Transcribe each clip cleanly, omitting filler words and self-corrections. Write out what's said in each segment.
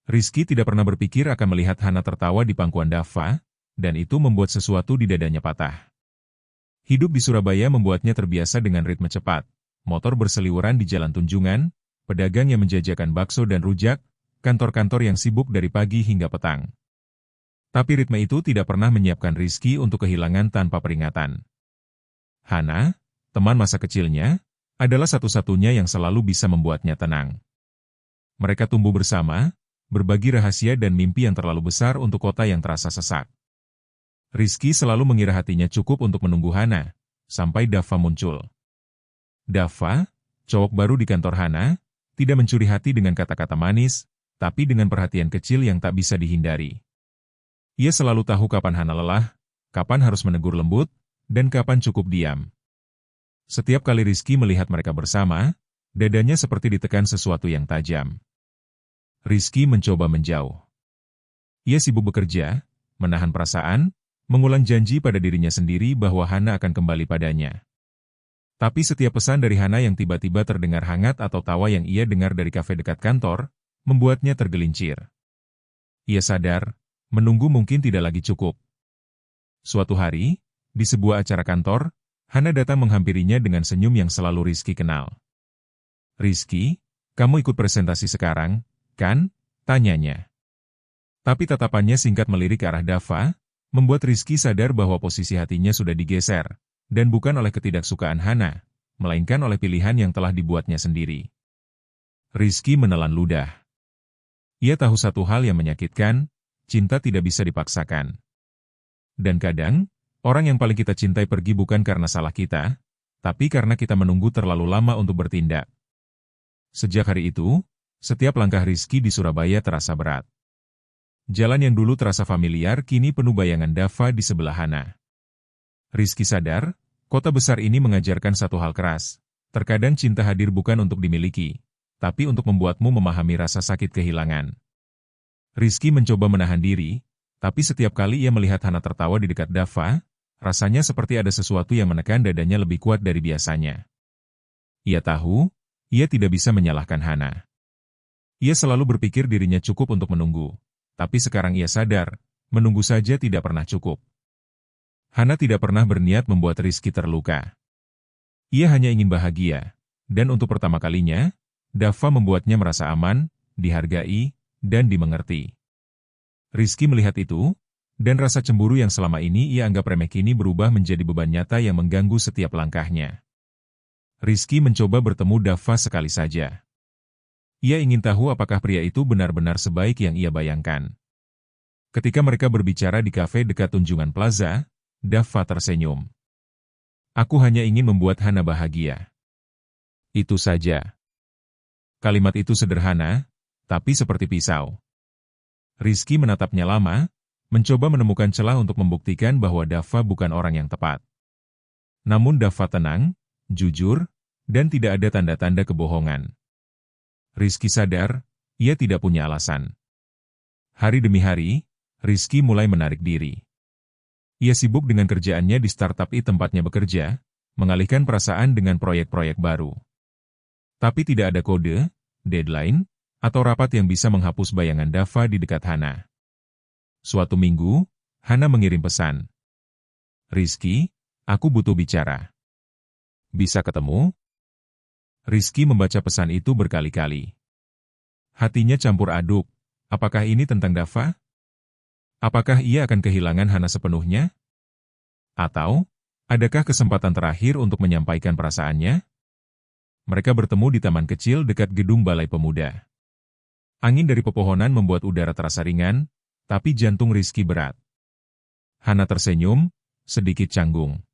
Rizky tidak pernah berpikir akan melihat Hana tertawa di pangkuan Dava, dan itu membuat sesuatu di dadanya patah. Hidup di Surabaya membuatnya terbiasa dengan ritme cepat, motor berseliweran di jalan Tunjungan, pedagang yang menjajakan bakso dan rujak, kantor-kantor yang sibuk dari pagi hingga petang. Tapi ritme itu tidak pernah menyiapkan Rizky untuk kehilangan tanpa peringatan. Hana, teman masa kecilnya, adalah satu-satunya yang selalu bisa membuatnya tenang. Mereka tumbuh bersama, berbagi rahasia dan mimpi yang terlalu besar untuk kota yang terasa sesak. Rizky selalu mengira hatinya cukup untuk menunggu Hana, sampai Dava muncul. Dava, cowok baru di kantor Hana, tidak mencuri hati dengan kata-kata manis, tapi dengan perhatian kecil yang tak bisa dihindari. Ia selalu tahu kapan Hana lelah, kapan harus menegur lembut, dan kapan cukup diam. Setiap kali Rizky melihat mereka bersama, dadanya seperti ditekan sesuatu yang tajam. Rizky mencoba menjauh. Ia sibuk bekerja, menahan perasaan, mengulang janji pada dirinya sendiri bahwa Hana akan kembali padanya. Tapi setiap pesan dari Hana yang tiba-tiba terdengar hangat atau tawa yang ia dengar dari kafe dekat kantor, membuatnya tergelincir. Ia sadar, menunggu mungkin tidak lagi cukup. Suatu hari, di sebuah acara kantor, Hana datang menghampirinya dengan senyum yang selalu Rizky kenal. "Rizky, kamu ikut presentasi sekarang, kan?" tanyanya. Tapi tatapannya singkat melirik ke arah Dava, membuat Rizky sadar bahwa posisi hatinya sudah digeser, dan bukan oleh ketidaksukaan Hana, melainkan oleh pilihan yang telah dibuatnya sendiri. Rizky menelan ludah. Ia tahu satu hal yang menyakitkan, cinta tidak bisa dipaksakan. Dan kadang, orang yang paling kita cintai pergi bukan karena salah kita, tapi karena kita menunggu terlalu lama untuk bertindak. Sejak hari itu, setiap langkah Rizky di Surabaya terasa berat. Jalan yang dulu terasa familiar kini penuh bayangan Dava di sebelah Hana. Rizky sadar, kota besar ini mengajarkan satu hal keras. Terkadang cinta hadir bukan untuk dimiliki, tapi untuk membuatmu memahami rasa sakit kehilangan. Rizky mencoba menahan diri, tapi setiap kali ia melihat Hana tertawa di dekat Dava, rasanya seperti ada sesuatu yang menekan dadanya lebih kuat dari biasanya. Ia tahu, ia tidak bisa menyalahkan Hana. Ia selalu berpikir dirinya cukup untuk menunggu, tapi sekarang ia sadar, menunggu saja tidak pernah cukup. Hana tidak pernah berniat membuat Rizky terluka. Ia hanya ingin bahagia, dan untuk pertama kalinya, Dava membuatnya merasa aman, dihargai, dan dimengerti. Rizky melihat itu, dan rasa cemburu yang selama ini ia anggap remeh kini berubah menjadi beban nyata yang mengganggu setiap langkahnya. Rizky mencoba bertemu Dava sekali saja. Ia ingin tahu apakah pria itu benar-benar sebaik yang ia bayangkan. Ketika mereka berbicara di kafe dekat Tunjungan Plaza, Dava tersenyum. "Aku hanya ingin membuat Hana bahagia. Itu saja." Kalimat itu sederhana, tapi seperti pisau. Rizky menatapnya lama, mencoba menemukan celah untuk membuktikan bahwa Dava bukan orang yang tepat. Namun Dava tenang, jujur, dan tidak ada tanda-tanda kebohongan. Rizky sadar, ia tidak punya alasan. Hari demi hari, Rizky mulai menarik diri. Ia sibuk dengan kerjaannya di startup tempatnya bekerja, mengalihkan perasaan dengan proyek-proyek baru. Tapi tidak ada kode, deadline, atau rapat yang bisa menghapus bayangan Dava di dekat Hana. Suatu minggu, Hana mengirim pesan. "Rizky, aku butuh bicara. Bisa ketemu?" Rizky membaca pesan itu berkali-kali. Hatinya campur aduk, apakah ini tentang Dava? Apakah ia akan kehilangan Hana sepenuhnya? Atau, adakah kesempatan terakhir untuk menyampaikan perasaannya? Mereka bertemu di taman kecil dekat gedung Balai Pemuda. Angin dari pepohonan membuat udara terasa ringan, tapi jantung Rizky berat. Hana tersenyum, sedikit canggung.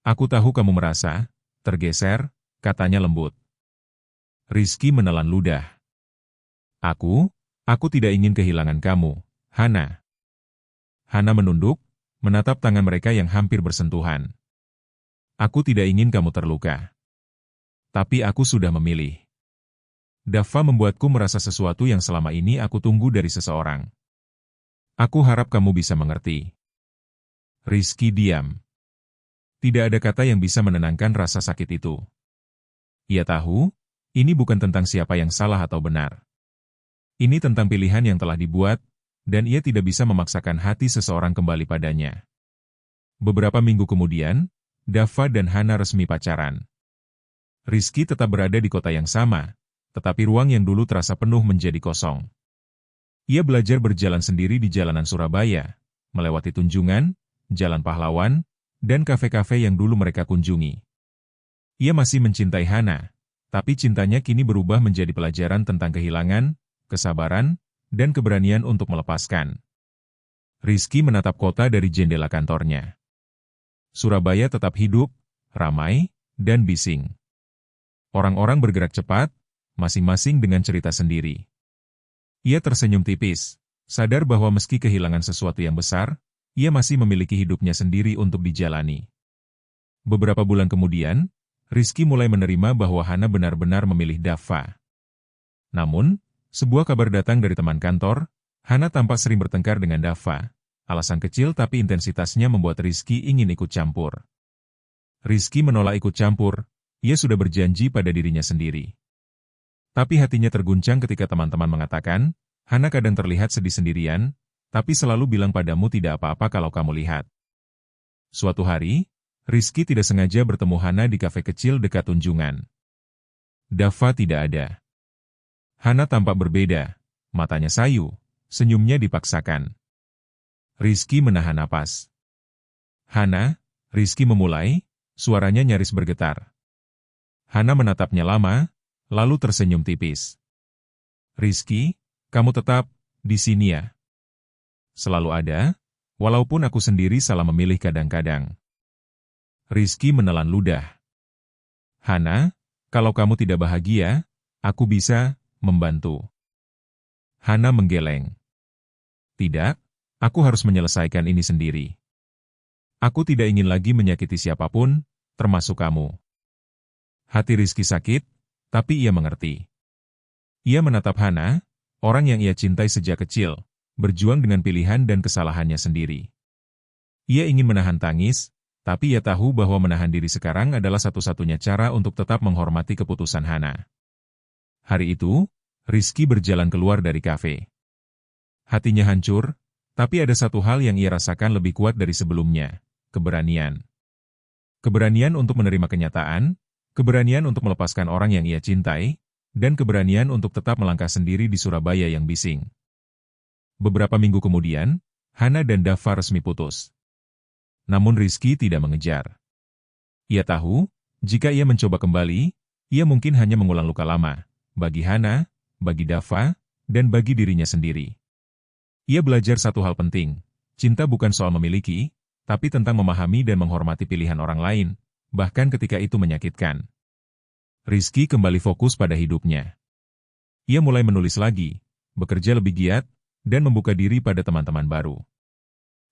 "Aku tahu kamu merasa tergeser," katanya lembut. Rizky menelan ludah. Aku tidak ingin kehilangan kamu, Hana." Hana menunduk, menatap tangan mereka yang hampir bersentuhan. "Aku tidak ingin kamu terluka. Tapi aku sudah memilih. Dava membuatku merasa sesuatu yang selama ini aku tunggu dari seseorang. Aku harap kamu bisa mengerti." Rizky diam. Tidak ada kata yang bisa menenangkan rasa sakit itu. Ia tahu, ini bukan tentang siapa yang salah atau benar. Ini tentang pilihan yang telah dibuat, dan ia tidak bisa memaksakan hati seseorang kembali padanya. Beberapa minggu kemudian, Dava dan Hana resmi pacaran. Rizky tetap berada di kota yang sama, tetapi ruang yang dulu terasa penuh menjadi kosong. Ia belajar berjalan sendiri di jalanan Surabaya, melewati Tunjungan, Jalan Pahlawan, dan kafe-kafe yang dulu mereka kunjungi. Ia masih mencintai Hana, tapi cintanya kini berubah menjadi pelajaran tentang kehilangan, kesabaran, dan keberanian untuk melepaskan. Rizky menatap kota dari jendela kantornya. Surabaya tetap hidup, ramai, dan bising. Orang-orang bergerak cepat, masing-masing dengan cerita sendiri. Ia tersenyum tipis, sadar bahwa meski kehilangan sesuatu yang besar, ia masih memiliki hidupnya sendiri untuk dijalani. Beberapa bulan kemudian, Rizky mulai menerima bahwa Hana benar-benar memilih Dava. Namun, sebuah kabar datang dari teman kantor, Hana tampak sering bertengkar dengan Dava. Alasan kecil tapi intensitasnya membuat Rizky ingin ikut campur. Rizky menolak ikut campur, ia sudah berjanji pada dirinya sendiri. Tapi hatinya terguncang ketika teman-teman mengatakan, Hana kadang terlihat sedih sendirian, tapi selalu bilang padamu tidak apa-apa kalau kamu lihat. Suatu hari, Rizky tidak sengaja bertemu Hana di kafe kecil dekat Tunjungan. Dava tidak ada. Hana tampak berbeda, matanya sayu, senyumnya dipaksakan. Rizky menahan napas. Hana, Rizky memulai, suaranya nyaris bergetar. Hana menatapnya lama, lalu tersenyum tipis. Rizky, kamu tetap di sini ya. Selalu ada, walaupun aku sendiri salah memilih kadang-kadang. Rizky menelan ludah. Hana, kalau kamu tidak bahagia, aku bisa membantu. Hana menggeleng. Tidak, aku harus menyelesaikan ini sendiri. Aku tidak ingin lagi menyakiti siapapun, termasuk kamu. Hati Rizky sakit, tapi ia mengerti. Ia menatap Hana, orang yang ia cintai sejak kecil, berjuang dengan pilihan dan kesalahannya sendiri. Ia ingin menahan tangis, tapi ia tahu bahwa menahan diri sekarang adalah satu-satunya cara untuk tetap menghormati keputusan Hana. Hari itu, Rizky berjalan keluar dari kafe. Hatinya hancur, tapi ada satu hal yang ia rasakan lebih kuat dari sebelumnya, keberanian. Keberanian untuk menerima kenyataan, keberanian untuk melepaskan orang yang ia cintai, dan keberanian untuk tetap melangkah sendiri di Surabaya yang bising. Beberapa minggu kemudian, Hana dan Dava resmi putus. Namun Rizky tidak mengejar. Ia tahu, jika ia mencoba kembali, ia mungkin hanya mengulang luka lama, bagi Hana, bagi Dava, dan bagi dirinya sendiri. Ia belajar satu hal penting, cinta bukan soal memiliki, tapi tentang memahami dan menghormati pilihan orang lain, bahkan ketika itu menyakitkan. Rizky kembali fokus pada hidupnya. Ia mulai menulis lagi, bekerja lebih giat, dan membuka diri pada teman-teman baru.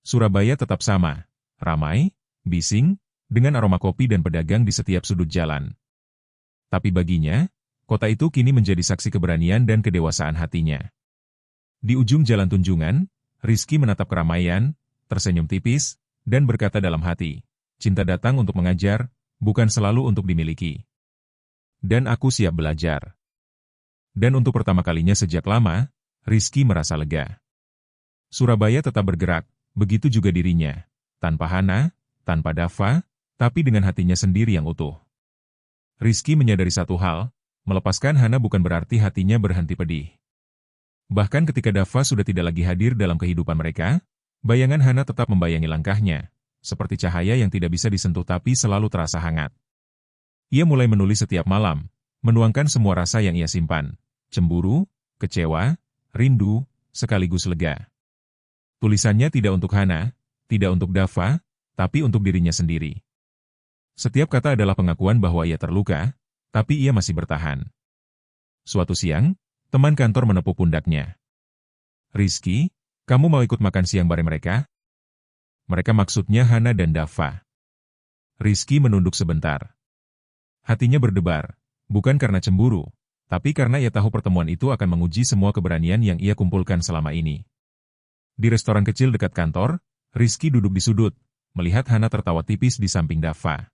Surabaya tetap sama, ramai, bising, dengan aroma kopi dan pedagang di setiap sudut jalan. Tapi baginya, kota itu kini menjadi saksi keberanian dan kedewasaan hatinya. Di ujung jalan Tunjungan, Rizky menatap keramaian, tersenyum tipis, dan berkata dalam hati, cinta datang untuk mengajar, bukan selalu untuk dimiliki. Dan aku siap belajar. Dan untuk pertama kalinya sejak lama, Rizky merasa lega. Surabaya tetap bergerak, begitu juga dirinya, tanpa Hana, tanpa Dava, tapi dengan hatinya sendiri yang utuh. Rizky menyadari satu hal, melepaskan Hana bukan berarti hatinya berhenti pedih. Bahkan ketika Dava sudah tidak lagi hadir dalam kehidupan mereka, bayangan Hana tetap membayangi langkahnya, seperti cahaya yang tidak bisa disentuh tapi selalu terasa hangat. Ia mulai menulis setiap malam, menuangkan semua rasa yang ia simpan, cemburu, kecewa, rindu, sekaligus lega. Tulisannya tidak untuk Hana, tidak untuk Dava, tapi untuk dirinya sendiri. Setiap kata adalah pengakuan bahwa ia terluka, tapi ia masih bertahan. Suatu siang, teman kantor menepuk pundaknya. Rizky, kamu mau ikut makan siang bareng mereka? Mereka maksudnya Hana dan Dava. Rizky menunduk sebentar. Hatinya berdebar, bukan karena cemburu, tapi karena ia tahu pertemuan itu akan menguji semua keberanian yang ia kumpulkan selama ini. Di restoran kecil dekat kantor, Rizky duduk di sudut, melihat Hana tertawa tipis di samping Dava.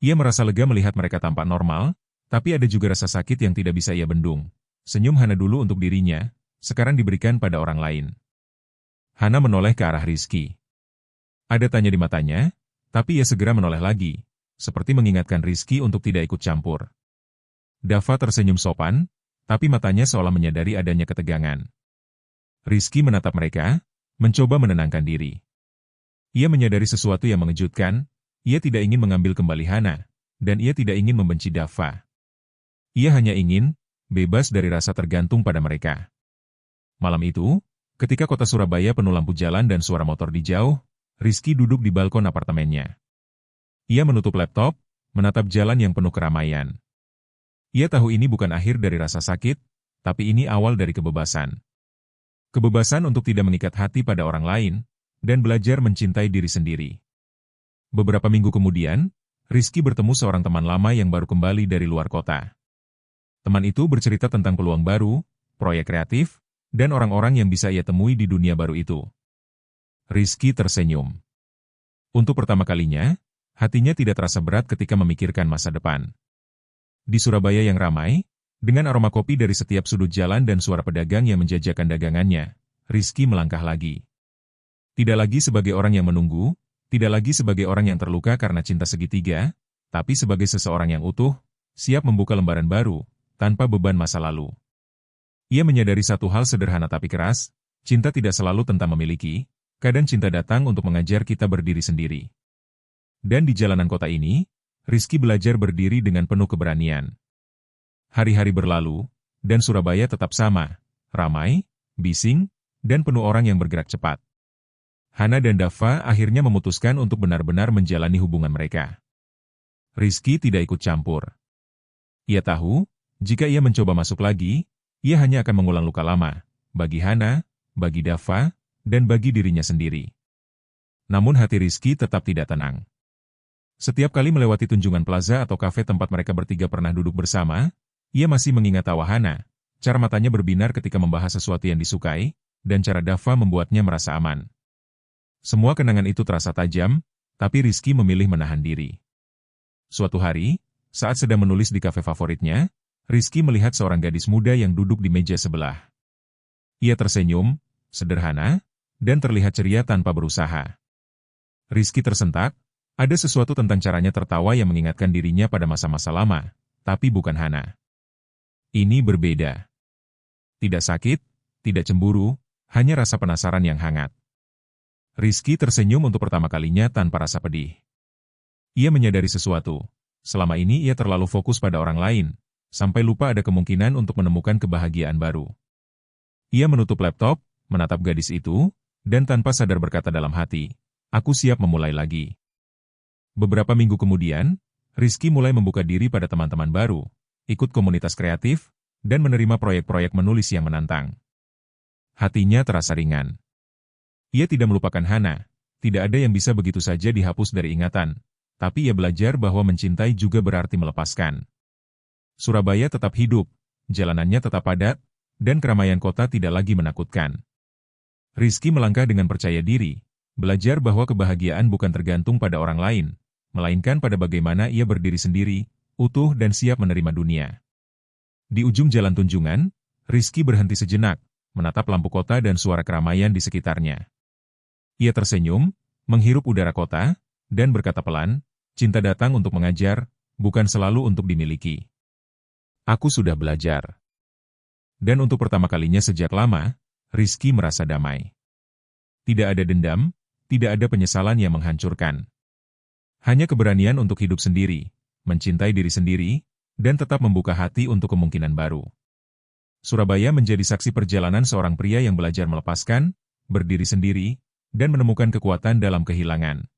Ia merasa lega melihat mereka tampak normal, tapi ada juga rasa sakit yang tidak bisa ia bendung. Senyum Hana dulu untuk dirinya, sekarang diberikan pada orang lain. Hana menoleh ke arah Rizky. Ada tanya di matanya, tapi ia segera menoleh lagi, seperti mengingatkan Rizky untuk tidak ikut campur. Dava tersenyum sopan, tapi matanya seolah menyadari adanya ketegangan. Rizky menatap mereka, mencoba menenangkan diri. Ia menyadari sesuatu yang mengejutkan, ia tidak ingin mengambil kembali Hana, dan ia tidak ingin membenci Dava. Ia hanya ingin bebas dari rasa tergantung pada mereka. Malam itu, ketika kota Surabaya penuh lampu jalan dan suara motor di jauh, Rizky duduk di balkon apartemennya. Ia menutup laptop, menatap jalan yang penuh keramaian. Ia tahu ini bukan akhir dari rasa sakit, tapi ini awal dari kebebasan. Kebebasan untuk tidak mengikat hati pada orang lain, dan belajar mencintai diri sendiri. Beberapa minggu kemudian, Rizky bertemu seorang teman lama yang baru kembali dari luar kota. Teman itu bercerita tentang peluang baru, proyek kreatif, dan orang-orang yang bisa ia temui di dunia baru itu. Rizky tersenyum. Untuk pertama kalinya, hatinya tidak terasa berat ketika memikirkan masa depan. Di Surabaya yang ramai, dengan aroma kopi dari setiap sudut jalan dan suara pedagang yang menjajakan dagangannya, Rizky melangkah lagi. Tidak lagi sebagai orang yang menunggu, tidak lagi sebagai orang yang terluka karena cinta segitiga, tapi sebagai seseorang yang utuh, siap membuka lembaran baru, tanpa beban masa lalu. Ia menyadari satu hal sederhana tapi keras, cinta tidak selalu tentang memiliki, kadang cinta datang untuk mengajar kita berdiri sendiri. Dan di jalanan kota ini, Rizky belajar berdiri dengan penuh keberanian. Hari-hari berlalu, dan Surabaya tetap sama, ramai, bising, dan penuh orang yang bergerak cepat. Hana dan Dava akhirnya memutuskan untuk benar-benar menjalani hubungan mereka. Rizky tidak ikut campur. Ia tahu, jika ia mencoba masuk lagi, ia hanya akan mengulang luka lama, bagi Hana, bagi Dava, dan bagi dirinya sendiri. Namun hati Rizky tetap tidak tenang. Setiap kali melewati Tunjungan Plaza atau kafe tempat mereka bertiga pernah duduk bersama, ia masih mengingat tawa Hana, cara matanya berbinar ketika membahas sesuatu yang disukai, dan cara Dava membuatnya merasa aman. Semua kenangan itu terasa tajam, tapi Rizky memilih menahan diri. Suatu hari, saat sedang menulis di kafe favoritnya, Rizky melihat seorang gadis muda yang duduk di meja sebelah. Ia tersenyum, sederhana, dan terlihat ceria tanpa berusaha. Rizky tersentak, ada sesuatu tentang caranya tertawa yang mengingatkan dirinya pada masa-masa lama, tapi bukan Hana. Ini berbeda. Tidak sakit, tidak cemburu, hanya rasa penasaran yang hangat. Rizky tersenyum untuk pertama kalinya tanpa rasa pedih. Ia menyadari sesuatu. Selama ini ia terlalu fokus pada orang lain, sampai lupa ada kemungkinan untuk menemukan kebahagiaan baru. Ia menutup laptop, menatap gadis itu, dan tanpa sadar berkata dalam hati, "Aku siap memulai lagi." Beberapa minggu kemudian, Rizky mulai membuka diri pada teman-teman baru, ikut komunitas kreatif, dan menerima proyek-proyek menulis yang menantang. Hatinya terasa ringan. Ia tidak melupakan Hana, tidak ada yang bisa begitu saja dihapus dari ingatan, tapi ia belajar bahwa mencintai juga berarti melepaskan. Surabaya tetap hidup, jalanannya tetap padat, dan keramaian kota tidak lagi menakutkan. Rizky melangkah dengan percaya diri, belajar bahwa kebahagiaan bukan tergantung pada orang lain, melainkan pada bagaimana ia berdiri sendiri, utuh dan siap menerima dunia. Di ujung jalan Tunjungan, Rizky berhenti sejenak, menatap lampu kota dan suara keramaian di sekitarnya. Ia tersenyum, menghirup udara kota, dan berkata pelan, "Cinta datang untuk mengajar, bukan selalu untuk dimiliki. Aku sudah belajar." Dan untuk pertama kalinya sejak lama, Rizky merasa damai. Tidak ada dendam, tidak ada penyesalan yang menghancurkan. Hanya keberanian untuk hidup sendiri, mencintai diri sendiri, dan tetap membuka hati untuk kemungkinan baru. Surabaya menjadi saksi perjalanan seorang pria yang belajar melepaskan, berdiri sendiri, dan menemukan kekuatan dalam kehilangan.